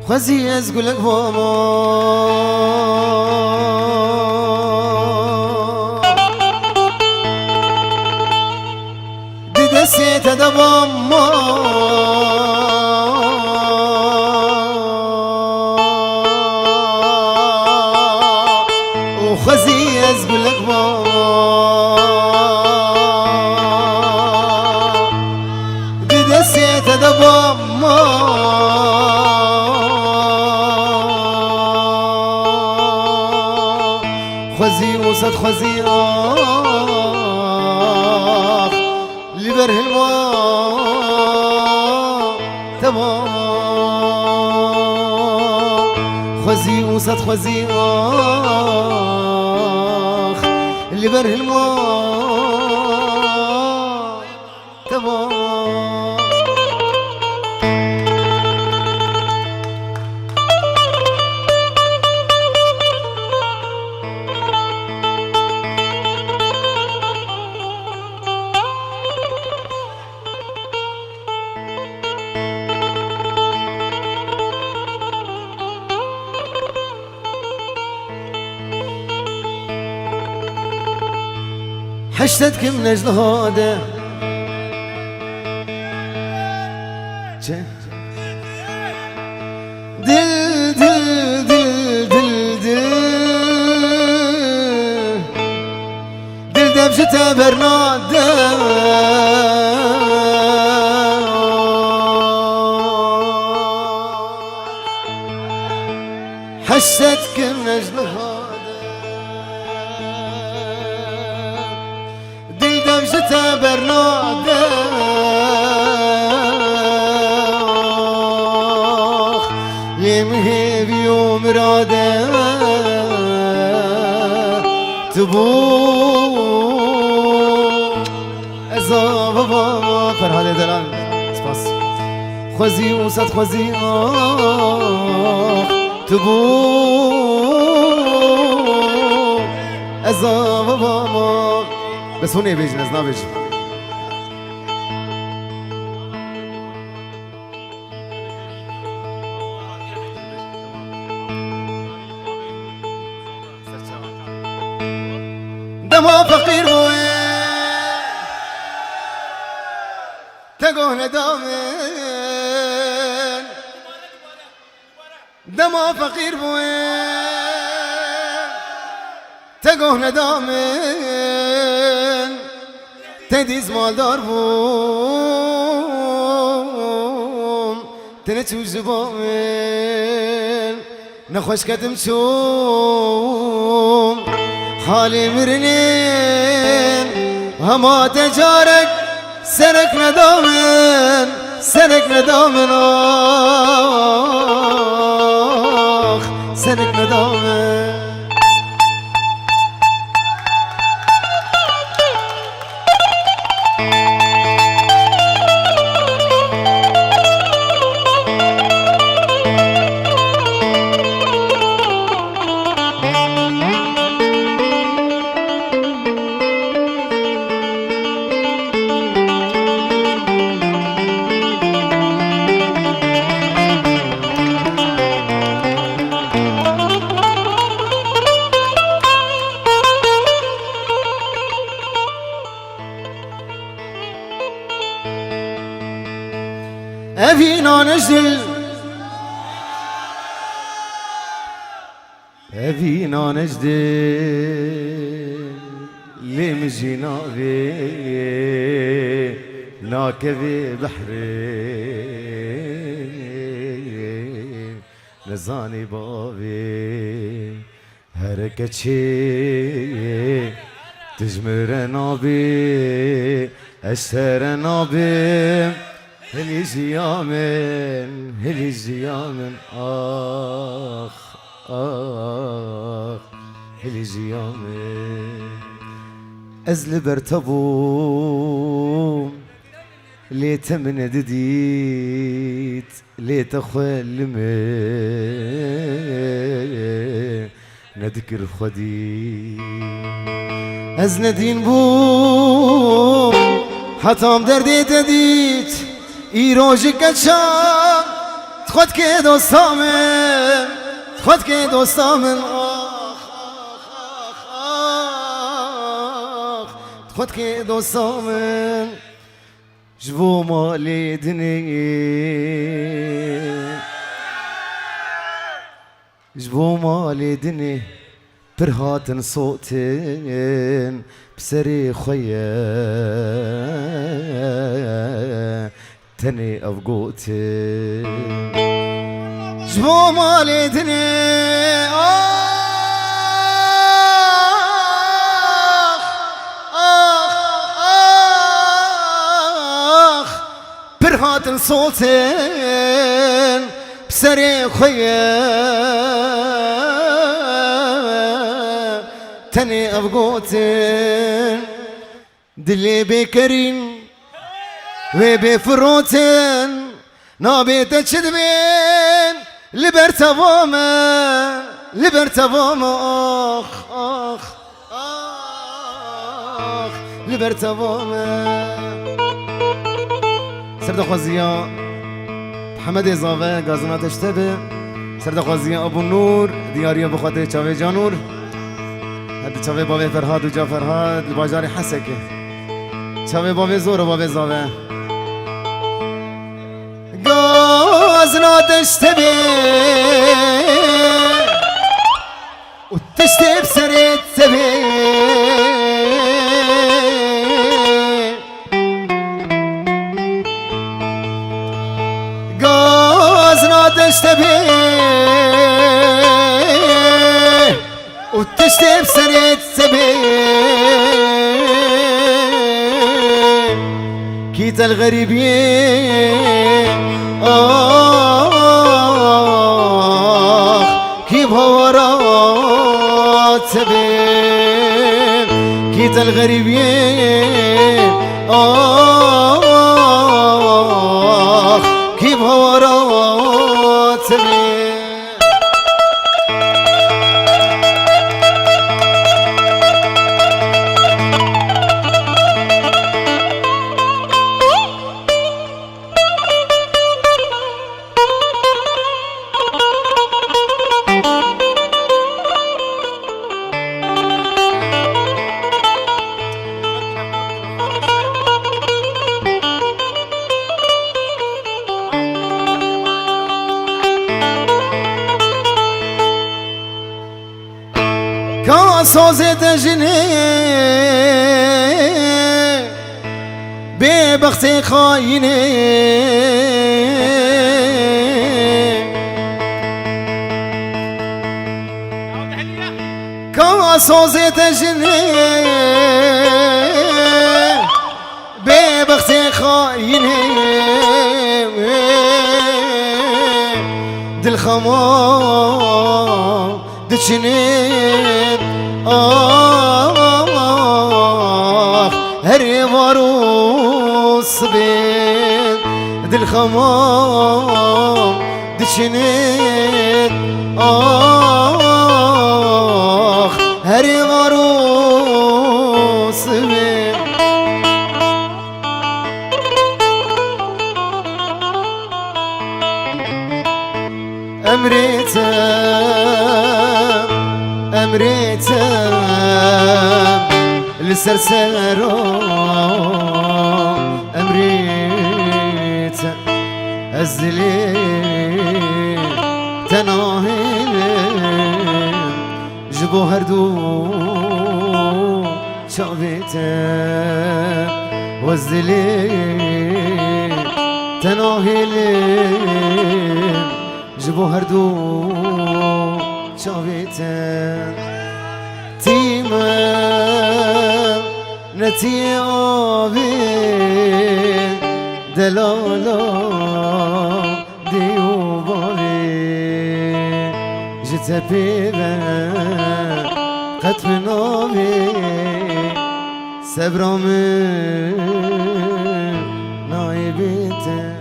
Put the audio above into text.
خوزی از گلک باما دیده سیت دبام ما و خوزی از گلک باما دیده سیت دبام ما خوزي وسط خوزي لبره الماء تمام خوزي وسط خوزي لبره الماء تمام حشتك من اجل هذا دل دل دل دل دل دل دبجة برنادة حشتك من اجل هذا دمشة برنادة يمهي بيوم رادة تبو ازابا فرهاد دلان سپاس خوزي وسط خوزي تبو ازابا بس هون بيجي ناس نابيجي دما فقير بوين تقول دامن دما فقير بوين تقول دامن تدیز مالدار بوم تنه تو زبان نخوش کدم چوم حالی مرنین هما تجارک سرک ندامن آخ سرک ندامن أبينا نجدل أبينا نجدل لمجينا بي ناكبي بحري نزاني بابي هركتشي تجمرنا بي أشترنا بي هلي زيامن آخ هلي زيامن أزل برتبو ليت من دديت ليت خلمي نذكر خدي از ندين بوم حتام دردي تديت ایروژی کچا خود که دوستامن خود که دوستامن خود که دوستامن جبو مالی دنی جبو مالی دنی پر هاتن صوتن بسري خويا تاني أفقوتن جبو مالي دني برهاتن صوتن بسري خويا تاني أفقوتن دلي بكرين وبفروتن نابي تشدبين لبرتفوما أخ أخ أخ لبرتفوما سرد خوزيا محمد إضافة غازنا تشتبه سرد خوزيا أبو النور دياريا بخاطر چاوي جانور هذا چاوي بابي فرهاد و جا فرهاد الباجاري حسكه چاوي بابي زور و بابي زاوه غازنا تشتبه و تشتب سرد سبه غازنا تشتبه و تشتب سرد سبه كيت الغريبين كيف هورات سبيل كيت الغريبين كيف هورات سبيل كاسوزة جني ببختي خايني كاسوزة جني ببختي خايني دل خمام دشنين هري واروس بين دل خمام دشنين هري واروس بين أمريتم لسرسرو أمريتم أزلي تناهلم جبو هردو شعبيتم وزلي تناهلم جبو هردو شعبيتم تيما نتي آبي دلالا ديو بابي جتا بيبا قطب نابي سبرامي نايبيتم